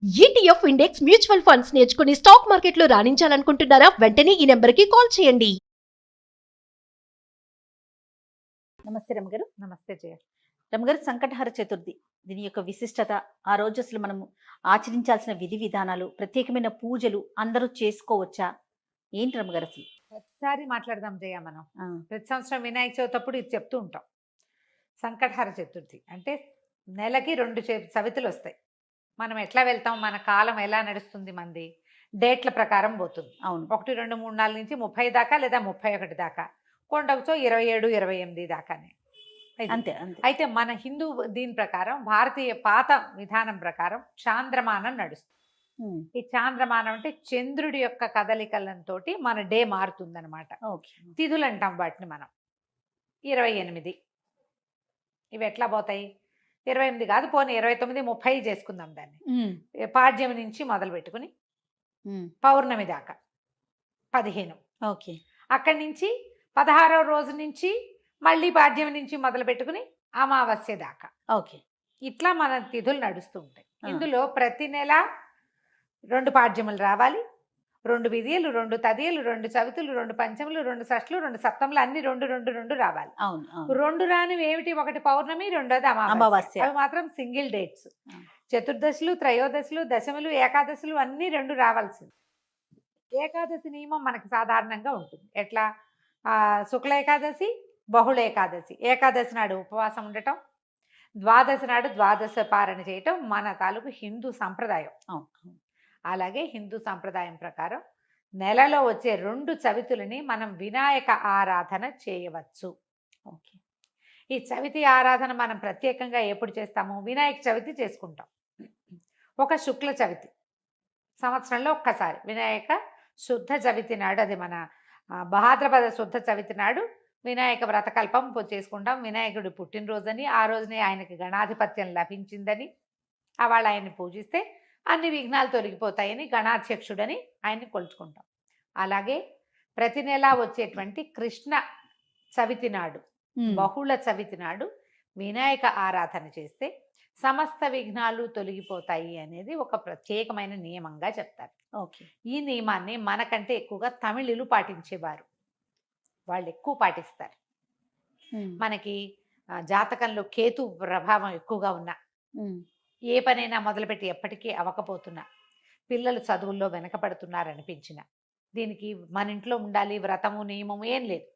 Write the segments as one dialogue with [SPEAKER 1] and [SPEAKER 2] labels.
[SPEAKER 1] ETF index mutual funds నేర్చుకుని stock మార్కెట్లో రాణించాలనుకుంటున్నారా? వెంటనే ఈ నెంబర్కి కాల్ చేయండి.
[SPEAKER 2] నమస్తే రమగారు.
[SPEAKER 3] నమస్తే జయ.
[SPEAKER 2] రమగారు, సంకటహర చతుర్థి దీని యొక్క విశిష్టత, ఆ రోజు అసలు మనము ఆచరించాల్సిన విధి విధానాలు, ప్రత్యేకమైన పూజలు అందరూ చేసుకోవచ్చా? ఏంటి రమగారు అసలు?
[SPEAKER 3] ప్రతిసారి మాట్లాడదాం జయ. మనం ప్రతి సంవత్సరం వినాయక చవితి అప్పుడు ఇది చెప్తూ ఉంటాం. సంకటహర చతుర్థి అంటే నెలకి 2 చవితులు వస్తాయి. మనం ఎట్లా వెళ్తాం, మన కాలం ఎలా నడుస్తుంది, మంది డేట్ల ప్రకారం పోతుంది.
[SPEAKER 2] అవును,
[SPEAKER 3] 1, 2, 3, 4 నుంచి 30 దాకా లేదా 31 దాకా, కొండకుతో 27, 28 దాకానే.
[SPEAKER 2] అంతే అంతే.
[SPEAKER 3] అయితే మన హిందూ దీని ప్రకారం, భారతీయ పాత విధానం ప్రకారం చాంద్రమానం నడుస్తుంది. ఈ చాంద్రమానం అంటే చంద్రుడి యొక్క కదలికలతో మన డే మారుతుంది అనమాట. తిథులు అంటాం వాటిని మనం. 28 ఇవి ఎట్లా పోతాయి? 28 కాదు, పోనీ 29, 30 చేసుకుందాం దాన్ని. పాడ్యమి నుంచి మొదలు పెట్టుకుని పౌర్ణమి దాకా 15.
[SPEAKER 2] ఓకే.
[SPEAKER 3] అక్కడి నుంచి 16వ రోజు నుంచి మళ్ళీ పాడ్యమి నుంచి మొదలు పెట్టుకుని అమావాస్య దాకా.
[SPEAKER 2] ఓకే.
[SPEAKER 3] ఇట్లా మన తిథులు నడుస్తూ ఉంటాయి. ఇందులో ప్రతి నెల 2 పాడ్యములు రావాలి, 2 విధియలు, 2 తదియలు, 2 చవితులు, 2 పంచములు, 2 షష్ఠులు, 2 సప్తములు, అన్ని 2 రావాలి.
[SPEAKER 2] అవును.
[SPEAKER 3] 2 రానివి ఏమిటి? ఒకటి పౌర్ణమి, రెండోది అమావాస్య. అవి మాత్రం సింగిల్ డేట్స్. చతుర్దశులు, త్రయోదశులు, దశములు, ఏకాదశులు అన్ని 2 రావాల్సింది. ఏకాదశి నియమం మనకి సాధారణంగా ఉంటుంది. ఎట్లా? శుక్ల ఏకాదశి, బహుళ ఏకాదశి. ఏకాదశి నాడు ఉపవాసం ఉండటం, ద్వాదశి నాడు ద్వాదశ పారణ చేయటం మన తాలూకు హిందూ సంప్రదాయం. అలాగే హిందూ సంప్రదాయం ప్రకారం నెలలో వచ్చే 2 చవితులని మనం వినాయక ఆరాధన చేయవచ్చు.
[SPEAKER 2] ఓకే.
[SPEAKER 3] ఈ చవితి ఆరాధన మనం ప్రత్యేకంగా ఎప్పుడు చేస్తాము? వినాయక చవితి చేసుకుంటాం. ఒక శుక్ల చవితి సంవత్సరంలో ఒక్కసారి, వినాయక శుద్ధ చవితి నాడు, అది మన భాద్రపద శుద్ధ చవితి నాడు వినాయక వ్రతకల్పం చేసుకుంటాం. వినాయకుడి పుట్టినరోజని, ఆ రోజునే ఆయనకి గణాధిపత్యం లభించిందని, వాళ్ళు ఆయన్ని పూజిస్తే అన్ని విఘ్నాలు తొలగిపోతాయని గణాధ్యక్షుడని ఆయన్ని కొలుచుకుంటాం. అలాగే ప్రతి నెలా వచ్చేటువంటి కృష్ణ చవితి నాడు, బహుళ చవితి నాడు వినాయక ఆరాధన చేస్తే సమస్త విఘ్నాలు తొలగిపోతాయి అనేది ఒక ప్రత్యేకమైన నియమంగా చెప్తారు.
[SPEAKER 2] ఓకే.
[SPEAKER 3] ఈ నియమాన్ని మనకంటే ఎక్కువగా తమిళులు పాటించేవారు. వాళ్ళు ఎక్కువ పాటిస్తారు. మనకి జాతకంలో కేతు ప్రభావం ఎక్కువగా ఉన్నా, ఏ పనైనా మొదలుపెట్టి ఎప్పటికీ అవ్వకపోతున్నా, పిల్లలు చదువుల్లో వెనకపడుతున్నారనిపించిన, దీనికి మన ఇంట్లో ఉండాలి వ్రతము నియమము ఏం లేదు.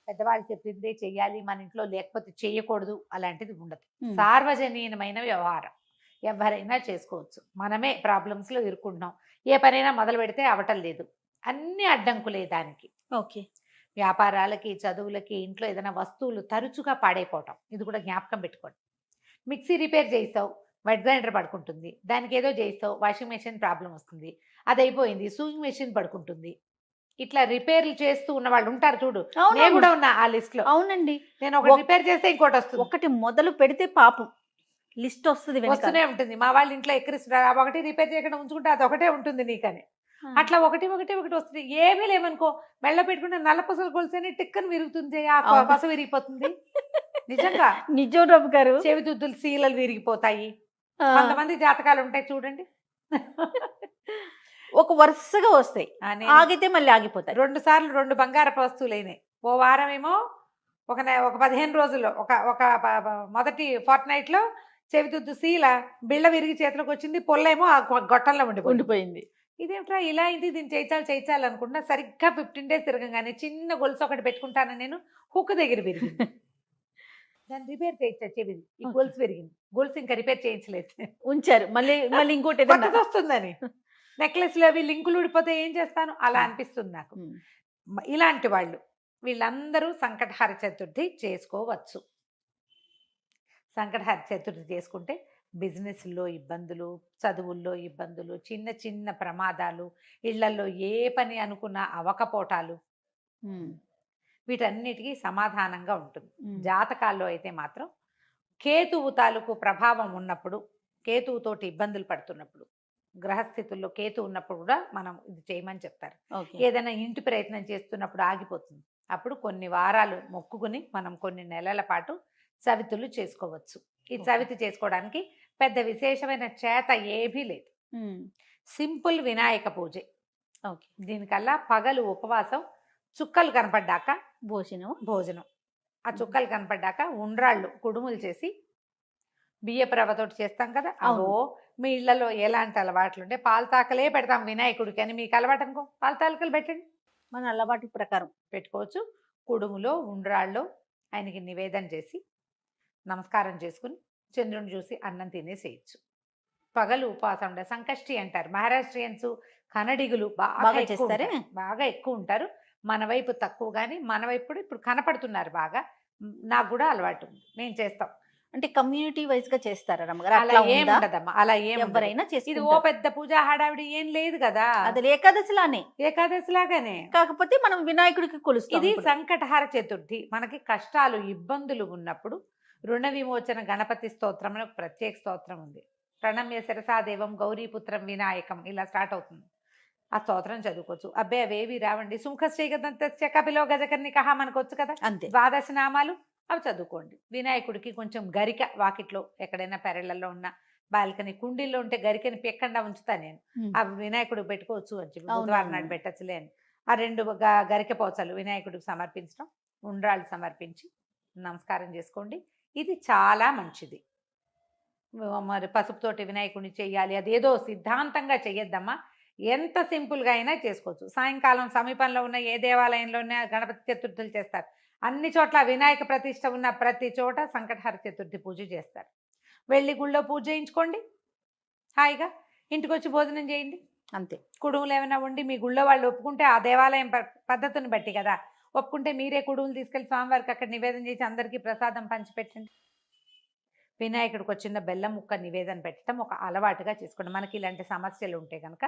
[SPEAKER 3] పెద్దవాళ్ళు చెప్పిందే చెయ్యాలి, మన ఇంట్లో లేకపోతే చేయకూడదు, అలాంటిది ఉండదు. సార్వజనీయమైన వ్యవహారం, ఎవరైనా చేసుకోవచ్చు. మనమే ప్రాబ్లమ్స్లో ఇరుక్కుంటున్నాం. ఏ పనైనా మొదలు పెడితే అవటం లేదు, అన్ని అడ్డంకులే దానికి.
[SPEAKER 2] ఓకే.
[SPEAKER 3] వ్యాపారాలకి, చదువులకి, ఇంట్లో ఏదైనా వస్తువులు తరచుగా పాడైపోవటం, ఇది కూడా జ్ఞాపకం పెట్టుకోండి. మిక్సీ రిపేర్ చేస్తావు, వెట్ గ్రైండర్ పడుకుంటుంది. దానికి ఏదో చేస్తావు, వాషింగ్ మెషిన్ ప్రాబ్లం వస్తుంది, అది అయిపోయింది, సూయింగ్ మెషిన్ పడుకుంటుంది. ఇట్లా రిపేర్లు చేస్తూ ఉన్న వాళ్ళు ఉంటారు చూడు. నేను కూడా ఉన్నా ఆ లిస్ట్ లో.
[SPEAKER 2] అవునండి.
[SPEAKER 3] నేను ఒకటి రిపేర్ చేస్తే ఇంకోటి వస్తుంది.
[SPEAKER 2] ఒకటి మొదలు పెడితే పాపం లిస్ట్ వస్తూనే
[SPEAKER 3] ఉంటుంది. మా వాళ్ళ ఇంట్లో ఎక్కిరిస్తున్నారు, ఒకటి రిపేర్ చేయకుండా ఉంచుకుంటే అది ఒకటే ఉంటుంది నీకని. అట్లా ఒకటి వస్తుంది. ఏమీ లేవనుకో, మెళ్ళ పెట్టుకుంటే నల్ల పసలు కొలిసేనే టిక్కని విరుగుతుంది, ఆ పస విరిగిపోతుంది. నిజంగా
[SPEAKER 2] నిజం రఘు గారు.
[SPEAKER 3] చెవిదుద్దులు శీలలు విరిగిపోతాయి. కొంతమంది జాతకాలు ఉంటాయి చూడండి,
[SPEAKER 2] ఒక వరుసగా వస్తాయి, ఆగితే మళ్ళీ ఆగిపోతాయి.
[SPEAKER 3] 2 సార్లు 2 బంగారపు వస్తువులు అయినాయి. ఓ వారం ఏమో ఒక 15 రోజుల్లో ఒక మొదటి ఫోర్ట్ నైట్ లో చెవిదుద్దు శీల బిళ్ళ విరిగి చేతిలోకి వచ్చింది, పొల్లేమో ఆ గొట్టంలో ఉండిపోయింది. ఇదేమిట్రా ఇలా ఇది, దీన్ని చేయించాలి అనుకుంటున్నా. సరిగ్గా 15 days తిరగగానే చిన్న గొలుసు ఒకటి పెట్టుకుంటాను నేను, హుక్ దగ్గర విరిగింది. దాన్ని రిపేర్ చేయించా, చెవిది ఈ గొలుసు విరిగింది. గొలుసు ఇంకా రిపేర్ చేయించలేదు,
[SPEAKER 2] ఉంచారు. మళ్ళీ ఇంకోటి
[SPEAKER 3] వస్తుందని. నెక్లెస్లు అవి లింకులు ఊడిపోతే ఏం చేస్తాను, అలా అనిపిస్తుంది నాకు. ఇలాంటి వాళ్ళు వీళ్ళందరూ సంకటహర చతుర్థి చేసుకోవచ్చు. సంకటహర చతుర్థి చేసుకుంటే బిజినెస్లో ఇబ్బందులు, చదువుల్లో ఇబ్బందులు, చిన్న చిన్న ప్రమాదాలు, ఇళ్లలో ఏ పని అనుకున్నా అవకపోటాలు, వీటన్నిటికీ సమాధానంగా ఉంటుంది. జాతకాల్లో అయితే మాత్రం కేతువు తాలూకు ప్రభావం ఉన్నప్పుడు, కేతువుతోటి ఇబ్బందులు పడుతున్నప్పుడు, గ్రహస్థితుల్లో కేతు ఉన్నప్పుడు కూడా మనం ఇది చేయమని చెప్తారు. ఏదైనా ఇంటి ప్రయత్నం చేస్తున్నప్పుడు ఆగిపోతుంది, అప్పుడు కొన్ని వారాలు మొక్కుకుని మనం కొన్ని నెలల పాటు చవితులు చేసుకోవచ్చు. ఈ చవితి చేసుకోవడానికి పెద్ద విశేషమైన చేత ఏమీ లేదు. సింపుల్ వినాయక పూజే.
[SPEAKER 2] ఓకే.
[SPEAKER 3] దీనికల్లా పగలు ఉపవాసం, చుక్కలు కనపడ్డాక భోజనం. ఆ చుక్కలు కనపడ్డాక ఉండ్రాళ్ళు కుడుములు చేసి బియ్యపు రవ్వతోటి చేస్తాం కదా, అవో మీ ఇళ్లలో ఎలాంటి అలవాట్లు ఉంటే పాలతాకలే పెడతాం వినాయకుడికి అని మీకు అలవాటు అనుకో, పాలతాకలు పెట్టండి,
[SPEAKER 2] మన అలవాటు ప్రకారం
[SPEAKER 3] పెట్టుకోవచ్చు. కుడుములో ఉండ్రాళ్ళు ఆయనకి నివేదన చేసి నమస్కారం చేసుకుని చంద్రుని చూసి అన్నం తినేసేయచ్చు. పగలు ఉపవాసం ఉండే సంకష్టి అంటారు మహారాష్ట్రియన్స్, కన్నడిగులు
[SPEAKER 2] బాగా చేస్తారే,
[SPEAKER 3] బాగా ఎక్కువ ఉంటారు. మన వైపు తక్కువ, కానీ మన వైపు ఇప్పుడు కనపడుతున్నారు బాగా. నాకు కూడా అలవాటు ఉంది, నేను చేస్తాం.
[SPEAKER 2] అంటే కమ్యూనిటీ వైజ్ గా చేస్తారా రమ్మగారు?
[SPEAKER 3] అలా ఏం ఉండదమ్మా, అలా ఏం
[SPEAKER 2] ఎవరైనా
[SPEAKER 3] ఇది ఓ పెద్ద పూజ హడావిడి ఏం లేదు కదా,
[SPEAKER 2] అది ఏకాదశిలానే,
[SPEAKER 3] ఏకాదశి లాగానే.
[SPEAKER 2] కాకపోతే మనం వినాయకుడికి కొలుస్తాం.
[SPEAKER 3] ఇది సంకటహార చతుర్థి. మనకి కష్టాలు ఇబ్బందులు ఉన్నప్పుడు రుణ విమోచన గణపతి స్తోత్రం అని ఒక ప్రత్యేక స్తోత్రం ఉంది. ప్రణమ్య శిరసాదేవం గౌరీపుత్రం వినాయకం, ఇలా స్టార్ట్ అవుతుంది. ఆ స్తోత్రం చదువుకోవచ్చు. అబ్బే అవేవి రావండి, సుముఖశ్రీగదంతస్య కపిలో గజకర్ణికః మనకొచ్చు కదా,
[SPEAKER 2] అంతే.
[SPEAKER 3] ద్వాదశ నామాలు అవి చదువుకోండి. వినాయకుడికి కొంచెం గరిక వాకిట్లో ఎక్కడైనా పెరళ్లలో ఉన్న బాల్కనీ కుండీల్లో ఉంటే గరికని పెక్కండా ఉంచుతా నేను, అవి వినాయకుడికి పెట్టుకోవచ్చు అని చెప్పి, బుధవారం నాడు పెట్టచ్చులే అని. ఆ 2 గరిక పోచలు వినాయకుడికి సమర్పించడం, ఉండ్రాళ్ళు సమర్పించి నమస్కారం చేసుకోండి. ఇది చాలా మంచిది. మరి పసుపుతోటి వినాయకుడిని చెయ్యాలి అదేదో సిద్ధాంతంగా చెయ్యొద్దమ్మా, ఎంత సింపుల్గా అయినా చేసుకోవచ్చు. సాయంకాలం సమీపంలో ఉన్న ఏ దేవాలయంలోనే గణపతి చతుర్థులు చేస్తారు. అన్ని చోట్ల వినాయక ప్రతిష్ట ఉన్న ప్రతి చోట సంకటహార చతుర్థి పూజ చేస్తారు. వెళ్ళి గుళ్ళో పూజ చేయించుకోండి, హాయిగా ఇంటికి వచ్చి భోజనం చేయండి, అంతే. కుడుములు ఏమైనా ఉండి మీ గుళ్ళో వాళ్ళు ఒప్పుకుంటే, ఆ దేవాలయం పద్ధతిని బట్టి కదా, ఒప్పుకుంటే మీరే కుడుములు తీసుకెళ్ళి స్వామివారికి అక్కడ నివేదన చేసి అందరికీ ప్రసాదం పంచిపెట్టండి. వినాయకుడికి వచ్చిన బెల్లం ముక్క నివేదన పెట్టడం ఒక అలవాటుగా చేసుకోండి. మనకి ఇలాంటి సమస్యలు ఉంటే కనుక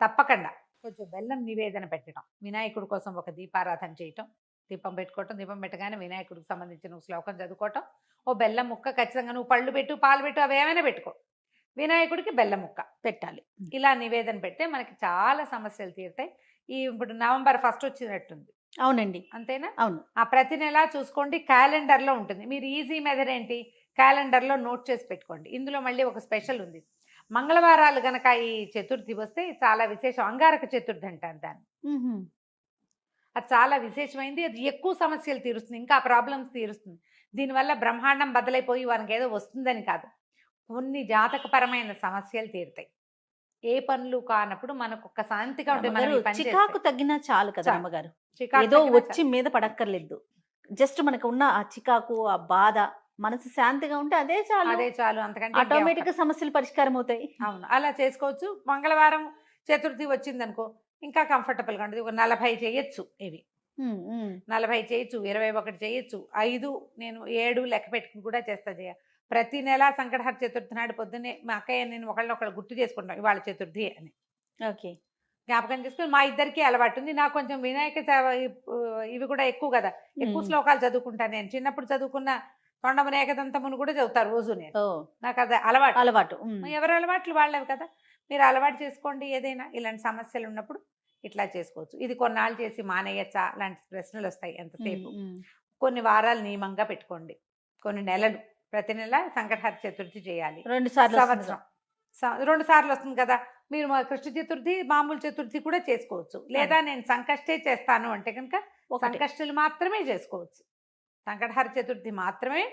[SPEAKER 3] తప్పకుండా కొంచెం బెల్లం నివేదన పెట్టడం, వినాయకుడి కోసం ఒక దీపారాధన చేయటం, దీపం పెట్టుకోవటం, దీపం పెట్టగానే వినాయకుడికి సంబంధించిన శ్లోకం చదువుకోవటం, ఓ బెల్లం ముక్క ఖచ్చితంగా, నువ్వు పళ్ళు పెట్టు పాలు పెట్టు అవి ఏమైనా పెట్టుకో, వినాయకుడికి బెల్లం ముక్క పెట్టాలి. ఇలా నివేదన పెడితే మనకి చాలా సమస్యలు తీరుతాయి. ఇప్పుడు నవంబర్ 1 వచ్చినట్టుంది.
[SPEAKER 2] అవునండి,
[SPEAKER 3] అంతేనా?
[SPEAKER 2] అవును.
[SPEAKER 3] ఆ ప్రతి నెల చూసుకోండి, క్యాలెండర్లో ఉంటుంది. మీరు ఈజీ మెథడ్ ఏంటి, క్యాలెండర్లో నోట్ చేసి పెట్టుకోండి. ఇందులో మళ్ళీ ఒక స్పెషల్ ఉంది. మంగళవారాలు గనక ఈ చతుర్థి వస్తే చాలా విశేషం. అంగారక చతుర్థి అంటారు దాన్ని. అది చాలా విశేషమైంది. అది ఎక్కువ సమస్యలు తీరుస్తుంది, ఇంకా ప్రాబ్లమ్స్ తీరుస్తుంది. దీనివల్ల బ్రహ్మాండం బద్దలైపోయి వారికి ఏదో వస్తుందని కాదు, కొన్ని జాతకపరమైన సమస్యలు తీరుతాయి. ఏ పనులు కానప్పుడు మనకు ఒక శాంతిగా ఉంటుంది.
[SPEAKER 2] చికాకు తగ్గినా చాలు కదా అమ్మగారు, ఏదో వచ్చి మీద పడక్కర్లేదు. జస్ట్ మనకు ఉన్న ఆ చికాకు, ఆ బాధ, మనసు శాంతిగా ఉంటే అదే చాలు,
[SPEAKER 3] అదే చాలు. అంతకంటే
[SPEAKER 2] ఆటోమేటిక్ గా సమస్యలు పరిష్కారం అవుతాయి.
[SPEAKER 3] అవును, అలా చేసుకోవచ్చు. మంగళవారం చతుర్థి వచ్చిందనుకో ఇంకా కంఫర్టబుల్ గా ఉంటుంది. ఒక 40 చేయొచ్చు, ఇవి 40 చేయొచ్చు, 21 చేయొచ్చు, 5 నేను 7 లెక్క పెట్టుకుని కూడా చేస్తా. ప్రతి నెల సంకటహర చతుర్థి నాడు పొద్దున్నే మా అక్కయ్య నేను ఒకళ్ళు గుర్తు చేసుకుంటాం ఇవాళ చతుర్థి అని.
[SPEAKER 2] ఓకే,
[SPEAKER 3] జ్ఞాపకం చేసుకుని మా ఇద్దరికి అలవాటు ఉంది. నాకు కొంచెం వినాయక ఇవి కూడా ఎక్కువ కదా, ఎక్కువ శ్లోకాలు చదువుకుంటాను నేను. చిన్నప్పుడు చదువుకున్న తొండమున ఏకదంతమును కూడా చదువుతారు రోజు నేను, నాకు అది అలవాటు. ఎవరి అలవాట్లు వాళ్ళవి కదా, మీరు అలవాటు చేసుకోండి. ఏదైనా ఇలాంటి సమస్యలు ఉన్నప్పుడు ఇట్లా చేసుకోవచ్చు. ఇది కొన్నాళ్ళు చేసి మానేయచ్చా లాంటి ప్రశ్నలు వస్తాయి ఎంతసేపు. కొన్ని వారాలు నియమంగా పెట్టుకోండి, కొన్ని నెలలు, ప్రతి నెల సంకటహర చతుర్థి చేయాలి.
[SPEAKER 2] 2 సార్లు
[SPEAKER 3] సంవత్సరం 2 సార్లు వస్తుంది కదా. మీరు కృష్ణ చతుర్థి మామూలు చతుర్థి కూడా చేసుకోవచ్చు. లేదా నేను సంకష్టే చేస్తాను అంటే కనుక సంకష్టులు మాత్రమే చేసుకోవచ్చు, సంకటహర చతుర్థి మాత్రమే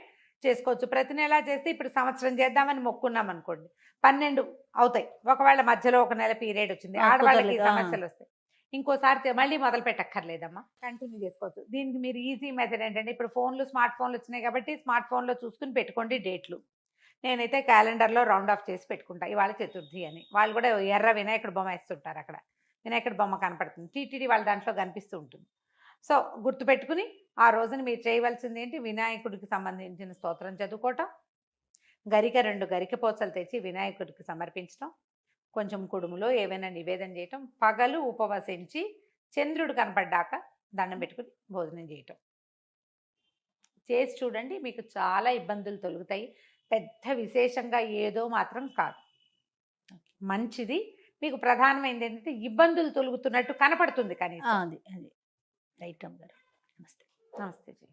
[SPEAKER 3] చేసుకోవచ్చు. ప్రతి నెల చేస్తే ఇప్పుడు సంవత్సరం చేద్దామని మొక్కున్నాం అనుకోండి, 12 అవుతాయి. ఒకవేళ మధ్యలో ఒక నెల పీరియడ్ వచ్చింది, ఆడవాళ్ళకి సమస్యలు వస్తాయి, ఇంకోసారి మళ్ళీ మొదలు పెట్టక్కర్లేదమ్మా, కంటిన్యూ చేసుకోవచ్చు. దీనికి మీరు ఈజీ మెథడ్ ఏంటంటే, ఇప్పుడు స్మార్ట్ ఫోన్లు వచ్చినాయి కాబట్టి స్మార్ట్ ఫోన్లో చూసుకుని పెట్టుకోండి డేట్లు. నేనైతే క్యాలెండర్లో రౌండ్ ఆఫ్ చేసి పెట్టుకుంటా ఇవాళ చతుర్థి అని. వాళ్ళు కూడా ఎర్ర వినాయకుడు బొమ్మ వేస్తుంటారు, అక్కడ వినాయకుడి బొమ్మ కనపడుతుంది, టీటీడీ వాళ్ళ దాంట్లో కనిపిస్తూ ఉంటుంది. సో గుర్తుపెట్టుకుని ఆ రోజున మీరు చేయవలసింది ఏంటి, వినాయకుడికి సంబంధించిన స్తోత్రం చదువుకోవటం, 2 గరిక పోచలు తెచ్చి వినాయకుడికి సమర్పించడం, కొంచెం కుడుములో ఏవైనా నివేదన చేయటం, పగలు ఉపవసించి చంద్రుడు కనపడ్డాక దండం పెట్టుకుని భోజనం చేయటం చేసి చూడండి. మీకు చాలా ఇబ్బందులు తొలుగుతాయి. పెద్ద విశేషంగా ఏదో మాత్రం కాదు, మంచిది. మీకు ప్రధానమైనది ఏంటంటే ఇబ్బందులు తొలుగుతున్నట్టు కనపడుతుంది కానీ.
[SPEAKER 2] అది రైట్ అమ్మగారు. నమస్తే.
[SPEAKER 3] నమస్తే జీ.